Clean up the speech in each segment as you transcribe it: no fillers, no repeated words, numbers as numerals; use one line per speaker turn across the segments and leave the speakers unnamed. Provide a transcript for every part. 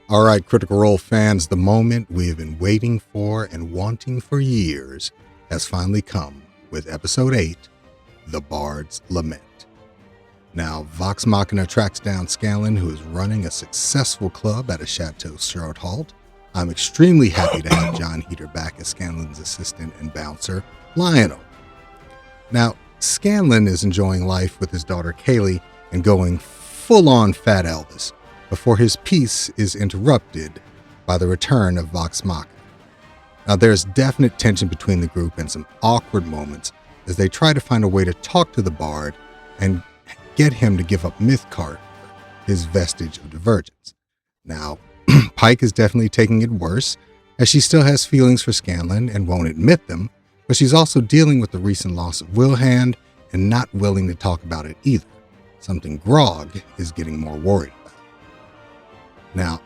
All right, Critical Role fans, the moment we have been waiting for and wanting for years has finally come with Episode 8, The Bard's Lament. Now, Vox Machina tracks down Scanlan, who is running a successful club at a Chateau Short Halt. I'm extremely happy to have John Heater back as Scanlan's assistant and bouncer, Lionel. Now, Scanlan is enjoying life with his daughter Kaylee and going full-on Fat Elvis before his peace is interrupted by the return of Vox Machina. Now, there's definite tension between the group and some awkward moments as they try to find a way to talk to the Bard and get him to give up Mythcarver, his vestige of divergence. Now, Pike is definitely taking it worse, as she still has feelings for Scanlan and won't admit them, but she's also dealing with the recent loss of Wilhand and not willing to talk about it either, something Grog is getting more worried about. Now,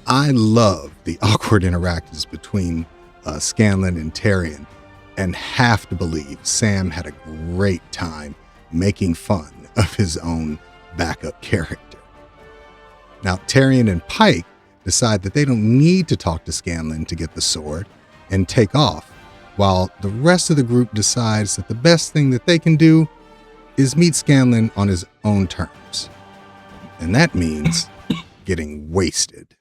I love the awkward interactions between Scanlan and Tyrion, and have to believe Sam had a great time making fun of his own backup character. Now, Tyrion and Pike decide that they don't need to talk to Scanlan to get the sword and take off, while the rest of the group decides that the best thing that they can do is meet Scanlan on his own terms. And that means getting wasted.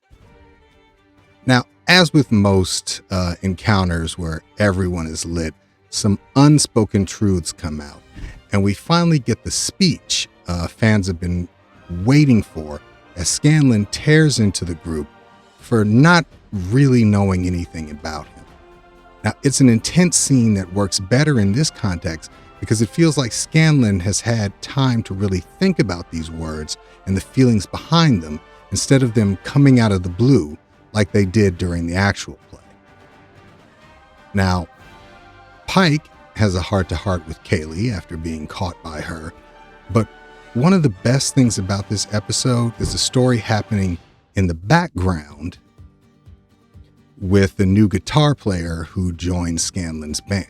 Now, as with most encounters where everyone is lit, some unspoken truths come out, and we finally get the speech fans have been waiting for as Scanlan tears into the group for not really knowing anything about him. Now, it's an intense scene that works better in this context because it feels like Scanlan has had time to really think about these words and the feelings behind them instead of them coming out of the blue like they did during the actual play. Now, Pike has a heart-to-heart with Kaylee after being caught by her, but one of the best things about this episode is the story happening in the background with the new guitar player who joins Scanlan's band.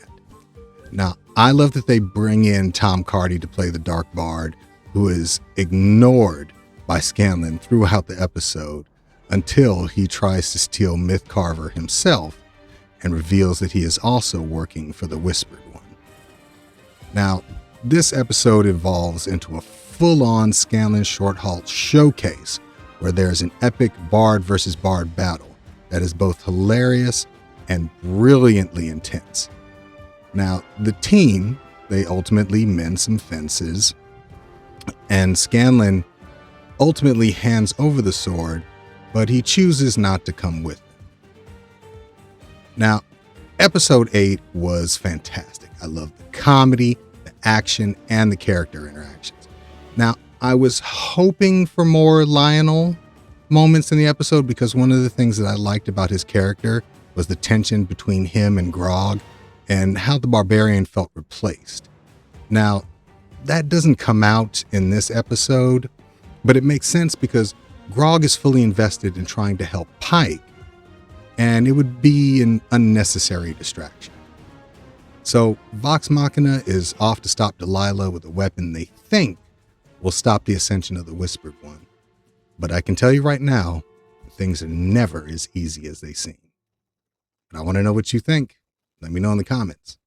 Now, I love that they bring in Tom Cardy to play the Dark Bard, who is ignored by Scanlan throughout the episode until he tries to steal Mythcarver himself and reveals that he is also working for the Whispered One. Now, this episode evolves into a full-on Scanlan Short Halt showcase where there's an epic Bard versus Bard battle that is both hilarious and brilliantly intense. Now, the team, they ultimately mend some fences, and Scanlan ultimately hands over the sword, but he chooses not to come with them. Now, episode 8 was fantastic. I loved the comedy, the action, and the character interactions. Now, I was hoping for more Lionel moments in the episode because one of the things that I liked about his character was the tension between him and Grog and how the barbarian felt replaced. Now, that doesn't come out in this episode, but it makes sense because Grog is fully invested in trying to help Pike, and it would be an unnecessary distraction. So Vox Machina is off to stop Delilah with a weapon they think will stop the ascension of the Whispered One. But I can tell you right now, things are never as easy as they seem. And I want to know what you think. Let me know in the comments.